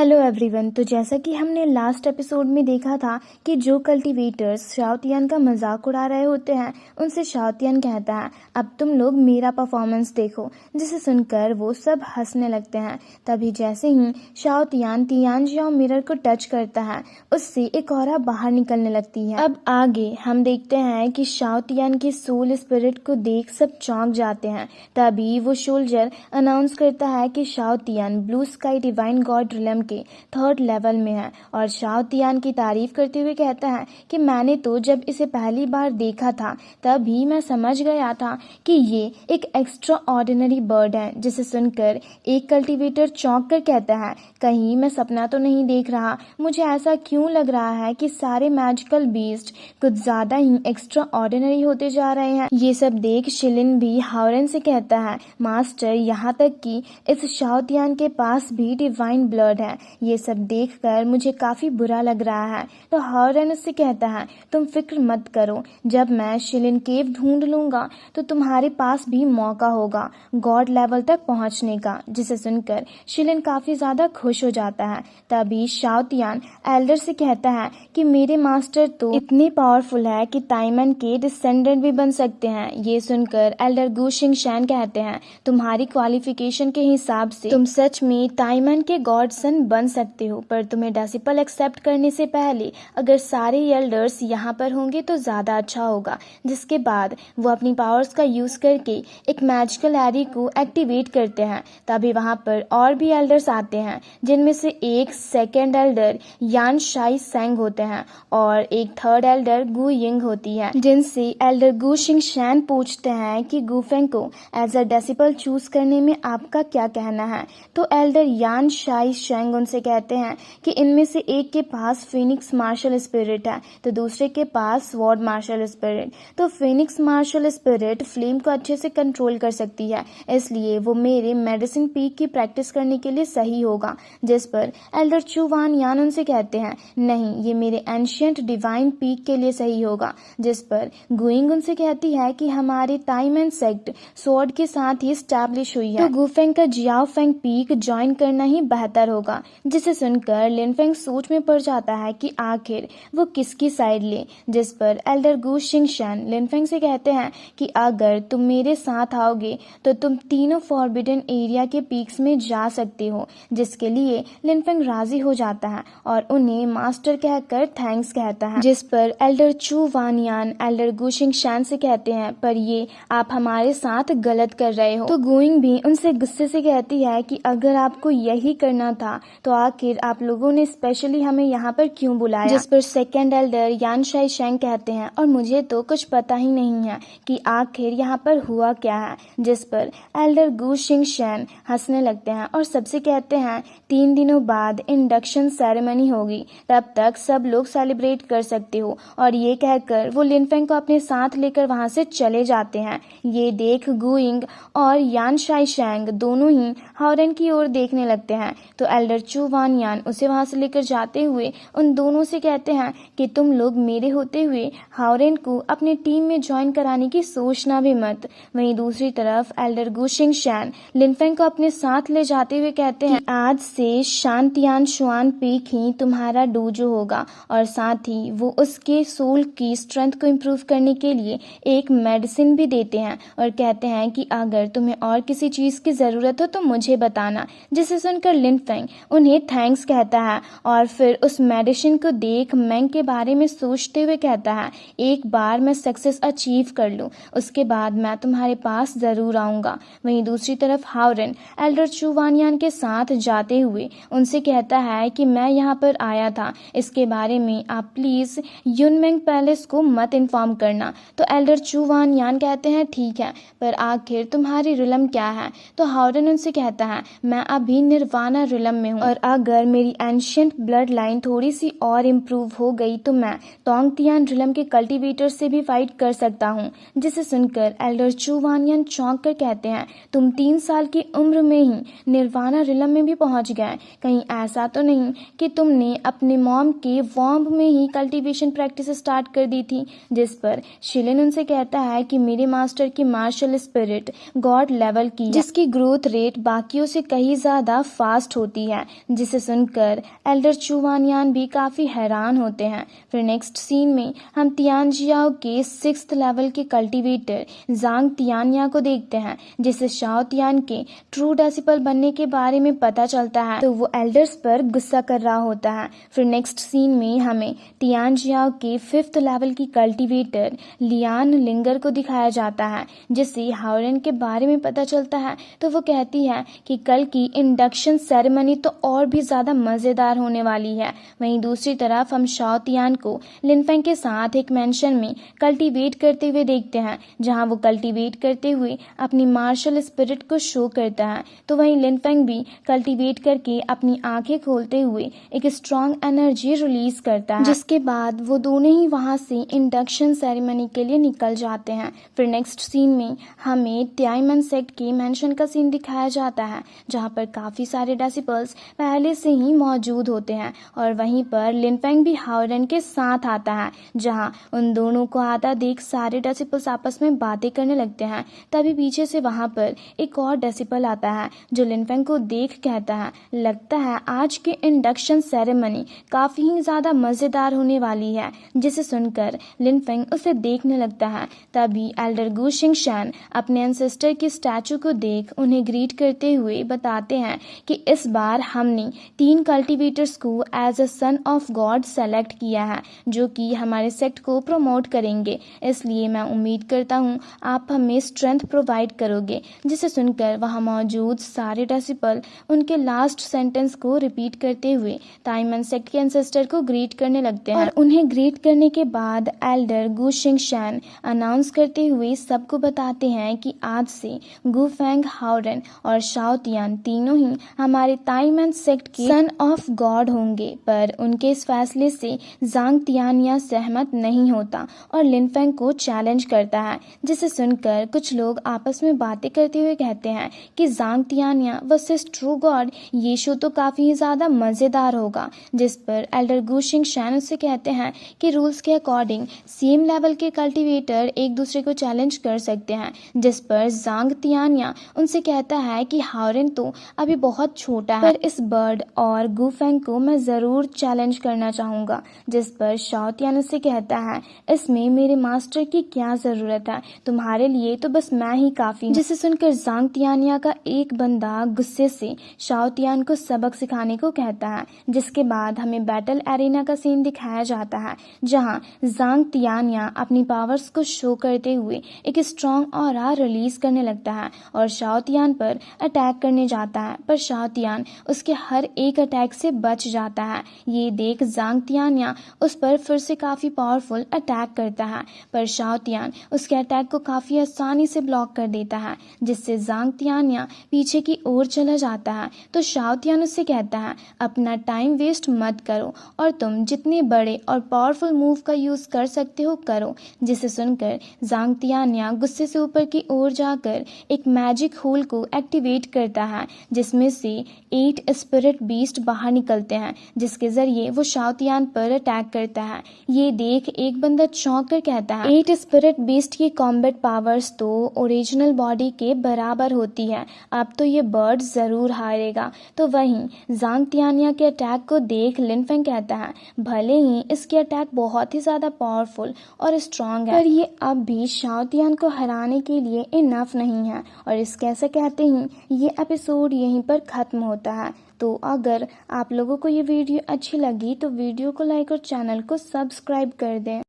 Hello everyone. तो जैसा कि हमने लास्ट एपिसोड में देखा था कि जो कल्टीवेटर्स शाओतियान का मजाक उड़ा रहे होते हैं उनसे शाओतियान कहता है अब तुम लोग मेरा परफॉर्मेंस देखो, जिसे सुनकर वो सब हंसने लगते हैं। तभी जैसे ही शाओतियान तियानजियाओ मिरर को टच करता है उससे एक ऑरा बाहर निकलने लगती है। अब आगे हम देखते हैं कि शाओतियान की सोल स्पिरिट को देख सब चौंक जाते हैं। तभी वो सोल्जर अनाउंस करता है कि Shaotian blue sky divine god realm के 3rd लेवल में है और शाओतियान की तारीफ करते हुए कहता है कि मैंने तो जब इसे पहली बार देखा था तभी मैं समझ गया था कि ये एक एक्स्ट्रा ऑर्डिनरी बर्ड है। जिसे सुनकर एक कल्टीवेटर चौंक कर कहता है कहीं मैं सपना तो नहीं देख रहा, मुझे ऐसा क्यों लग रहा है कि सारे मैजिकल बीस्ट कुछ ज्यादा ही एक्स्ट्रा ऑर्डिनरी होते जा रहे हैं। ये सब देख शिलिन भी हावरेन से कहता है मास्टर, यहाँ तक कि इस शाओतियान के पास भी डिवाइन ब्लड है। ये सब देखकर मुझे काफी बुरा लग रहा है। तो हावरेन उससे कहता है तुम फिक्र मत करो, जब मैं शिलिन केव ढूंढ लूंगा तो तुम्हारे पास भी मौका होगा गॉड लेवल तक पहुंचने का। जिसे सुनकर शिलिन काफी ज्यादा खुश हो जाता है। तभी शाओतियान एल्डर से कहता है कि मेरे मास्टर तो इतने पावरफुल है कि ताइमन के डिसेंडेंट भी बन सकते हैं। ये सुनकर एल्डर गु शिंगशैन कहते हैं तुम्हारी क्वालिफिकेशन के हिसाब से तुम सच में ताइमन के गॉड सन बन सकते हो, पर तुम्हें डेसिपल एक्सेप्ट करने से पहले अगर सारे एल्डर्स यहाँ पर होंगे तो ज्यादा अच्छा होगा। जिसके बाद वो अपनी पावर्स का यूज करके एक मैजिकल एरी को एक्टिवेट करते हैं। तभी वहाँ पर और भी एल्डर्स आते हैं जिनमें से एक सेकेंड एल्डर यान शाई सेंग होते हैं और एक 3rd एल्डर गु यिंग होती है। जिनसे एल्डर गु शिंगशैन पूछते हैं कि गुफेंग को एज अ डेसिपल चूज करने में आपका क्या कहना है। तो एल्डर यान शाई शेंग उनसे कहते हैं कि इनमें से एक के पास फिनिक्स मार्शल स्पिरिट है तो दूसरे के पास स्वॉर्ड मार्शल स्पिरिट। तो फिनिक्स मार्शल स्पिरिट फ्लेम को अच्छे से कंट्रोल कर सकती है, इसलिए वो मेरे मेडिसिन पीक की प्रैक्टिस करने के लिए सही होगा। जिस पर एल्डर चू वान यान उनसे कहते हैं नहीं, ये मेरे एंशियंट डिवाइन पीक के लिए सही होगा। जिस पर गुइंग उनसे कहती है कि हमारे ताइमन सेक्ट स्वॉर्ड के साथ ही स्टैब्लिश हुई है तो गुफेंग का जियाओ फेंग पीक ज्वाइन करना ही बेहतर होगा। जिसे सुनकर लिनफेंग सोच में पड़ जाता है कि आखिर वो किसकी साइड ले। जिस पर एल्डर गु शिंगशैन लिनफेंग से कहते हैं कि अगर तुम मेरे साथ आओगे तो तुम तीनों फॉरबिडन एरिया के पीक्स में जा सकते हो। जिसके लिए लिनफेंग राजी हो जाता है और उन्हें मास्टर कहकर थैंक्स कहता है। जिस पर एल्डर चू वान यान एल्डर गु शिंगशैन से कहते हैं पर ये आप हमारे साथ गलत कर रहे हो। तो गुइंग भी उनसे गुस्से से कहती है कि अगर आपको यही करना था तो आखिर आप लोगों ने स्पेशली हमें यहाँ पर क्यों बुलाया। जिस पर सेकेंड एल्डर यान शाई शेंग कहते हैं और मुझे तो कुछ पता ही नहीं है कि आखिर यहाँ पर हुआ क्या है। जिस पर एल्डर गु शिंगशैन हंसने लगते हैं और सबसे कहते हैं 3 दिनों बाद इंडक्शन सेरेमनी होगी, तब तक सब लोग सेलिब्रेट कर सकते हो। और ये कहकर वो लिनफेंग को अपने साथ लेकर वहां से चले जाते हैं। ये देख गुइंग और यान शाई शेंग दोनों ही हावरेन की ओर देखने लगते हैं। तो एल्डर चू वान यान उसे वहां से लेकर जाते हुए उन दोनों से कहते हैं कि तुम लोग मेरे होते हुए हावरेन को अपने टीम में ज्वाइन कराने की सोचना भी मत। वहीं दूसरी तरफ एल्डर गु शिंगशैन लिनफेंग को अपने साथ ले जाते हुए कहते हैं आज से शांतियान शुआन पीक ही तुम्हारा डोजो होगा और साथ ही वो उसके सोल की स्ट्रेंथ को इम्प्रूव करने के लिए एक मेडिसिन भी देते हैं और कहते हैं कि अगर तुम्हें और किसी चीज की जरूरत हो तो मुझे बताना। जिसे सुनकर लिनफेंग उन्हें थैंक्स कहता है और फिर उस मेडिसिन को देख मेंग के बारे में सोचते हुए कहता है एक बार मैं सक्सेस अचीव कर लूं उसके बाद मैं तुम्हारे पास जरूर आऊंगा। वहीं दूसरी तरफ हावरेन एल्डर चू वान यान के साथ जाते हुए उनसे कहता है कि मैं यहाँ पर आया था, इसके बारे में आप प्लीज युनमेंग पैलेस को मत इन्फॉर्म करना। तो एल्डर चू वान यान कहते हैं ठीक है, पर आखिर तुम्हारी रिलम क्या है। तो हावरेन उनसे कहता है मैं अभी निर्वाणा रिलम में हूँ और अगर मेरी एंशियंट ब्लड लाइन थोड़ी सी और इम्प्रूव हो गई तो मैं तोंगतियान रिलम के कल्टीवेटर से भी फाइट कर सकता हूँ। जिसे सुनकर एल्डर चू वान यान चौंक कर कहते हैं तुम 3 साल की उम्र में ही निर्वाणा रिलम में भी पहुंच गए, कहीं ऐसा तो नहीं कि तुमने अपने मॉम के वॉम्ब में ही कल्टीवेशन प्रैक्टिस स्टार्ट कर दी थी। जिस पर शिलिन उनसे कहता है कि मेरे मास्टर की मार्शल स्पिरिट गॉड लेवल की, जिसकी ग्रोथ रेट बाकियों से कहीं ज्यादा फास्ट होती है। जिसे सुनकर एल्डर चुवानियान भी काफ़ी हैरान होते हैं। फिर नेक्स्ट सीन में हम तियानजियाओ के 6th लेवल के कल्टीवेटर जांग तियानिया को देखते हैं, जिसे शाओ तियान के ट्रू डेसिबल बनने के बारे में पता चलता है तो वो एल्डर्स पर गुस्सा कर रहा होता है। फिर नेक्स्ट सीन में हमें तियानजियाओ के 5th लेवल की कल्टीवेटर लियान लिंगर को दिखाया जाता है, जिससे हाओरेन के बारे में पता चलता है तो वो कहती है कि कल की इंडक्शन सेरेमनी तो और भी ज़्यादा मज़ेदार होने वाली है। वहीं दूसरी तरफ हम शाओ तियान को लिनफेंग के साथ एक मेंशन में कल्टीवेट करते हुए देखते हैं, जहां वो कल्टीवेट करते हुए अपनी मार्शल स्पिरिट को शो करता है, तो वहीं लिनफेंग भी कल्टीवेट करके अपनी आंखें खोलते हुए एक स्ट्रॉन्ग एनर्जी रिलीज करता है, जिसके बाद वो दोनों ही वहां से इंडक्शन सेरेमनी के लिए निकल जाते हैं। फिर नेक्स्ट सीन में हमें टाइमन सेक्ट के मेंशन का सीन दिखाया जाता है, जहां पर काफ़ी सारे डेसिबल्स पहले से ही मौजूद होते हैं और वहीं पर लिनफेंग भी हाओरेन के साथ आता है, जहां उन दोनों को आता देख सारे डेसिबल्स आपस में बातें करने लगते हैं। तभी पीछे से वहां पर एक और डेसिबल आता है जो लिनफेंग को देख कहता है, लगता है आज की इंडक्शन सेरेमनी काफ़ी ही ज़्यादा मज़ेदार होने वाली है, जिसे सुनकर लिनफेंग उसे देखने लगता है। तभी एल्डर गु शिंगशैन अपने एंसेस्टर की स्टैचू को देख उन्हें ग्रीट करते हुए बताते हैं कि इस बार हमने 3 कल्टीवेटर्स को as a son of God select किया है, जो कि हमारे सेक्ट को प्रमोट करेंगे, इसलिए मैं उम्मीद करता हूँ आप हमें स्ट्रेंथ प्रोवाइड करोगे। जिसे सुनकर वहाँ मौजूद सारे डेसिबल उनके लास्ट सेंटेंस को रिपीट करते हुए ताइमन सेक्ट के एंसेस्टर को ग्रीट करने लगते हैं और उन्हें ग्रीट करने के बाद एल्डर गु शिंगशैन अनाउंस करते हुए सबको बताते हैं कि आज से गु फेंग, हाओरेन और शाओ तियान तीनों ही हमारे ताइमन सेक्ट के सन ऑफ गॉड होंगे। पर उनके इस फैसले से जांग तियानिया सहमत नहीं होता और लिनफेंग को चैलेंज करता है, जिसे सुनकर कुछ लोग आपस में बातें करते हुए कहते हैं कि जांग तियानिया वर्सेस ट्रू गॉड, ये शो तो काफ़ी ज़्यादा मज़ेदार होगा। जिस पर एल्डर गु शिंगशैन उससे कहते हैं कि रूल्स के अकॉर्डिंग सेम लेवल के कल्टीवेटर एक दूसरे को चैलेंज कर सकते हैं, जिस पर जांग तियानिया उनसे कहता है कि हाओरेन तो अभी बहुत छोटा है, पर इस बर्ड और गु फेंग को मैं ज़रूर चैलेंज करना चाहूँगा। जिस पर शाओ तियान उससे कहता है, इसमें मेरे मास्टर की क्या ज़रूरत है, तुम्हारे लिए तो बस मैं ही काफ़ी हूँ। जिसे सुनकर जांग तियानिया का एक बंदा गुस्से से शाओ तियान को सबक सिखाने को कहता है। जिसके बाद हमें बैटल एरिना का सीन दिखाया जाता है, जहां जांग तियानिया अपनी पावर्स को शो करते हुए एक स्ट्रॉन्ग ऑरा रिलीज करने लगता है और शाओ तियान पर अटैक करने जाता है, पर शाओ तियान उसके हर एक अटैक से बच जाता है। ये देख जांग तियानिया उस पर फिर से काफ़ी पावरफुल अटैक करता है, पर शाओ तियान उसके अटैक को काफ़ी आसानी से ब्लॉक कर देता है, जिससे जांग तियानिया पीछे की ओर चला जाता है। तो शाओ तियान उससे कहता है, अपना टाइम वेस्ट मत करो और तुम जितने बड़े और पावरफुल मूव का यूज़ कर सकते हो करो। जिसे सुनकर जांग तियानिया गुस्से से ऊपर की ओर जाकर एक मैजिक होल को एक्टिवेट करता है, जिसमें से 8 स्पिरिट बीस्ट बाहर निकलते हैं, जिसके जरिए वो शाओ तियान पर अटैक करता है। ये देख एक बंदा चौंक कर कहता है, 8 स्पिरिट बीस्ट की कॉम्बैट पावर्स तो ओरिजिनल बॉडी के बराबर होती है, अब तो ये बर्ड ज़रूर हारेगा। तो वहीं जांग तियानिया के अटैक को देख लिनफेंग कहता है, भले ही इसके अटैक बहुत ही ज़्यादा पावरफुल और स्ट्रॉन्ग है, पर ये अब भी शाओ तियान को हराने के लिए इनफ नहीं है। और इस कैसे कहते ही ये एपिसोड यहीं पर ख़त्म होता है। तो अगर आप लोगों को ये वीडियो अच्छी लगी तो वीडियो को लाइक और चैनल को सब्सक्राइब कर दें।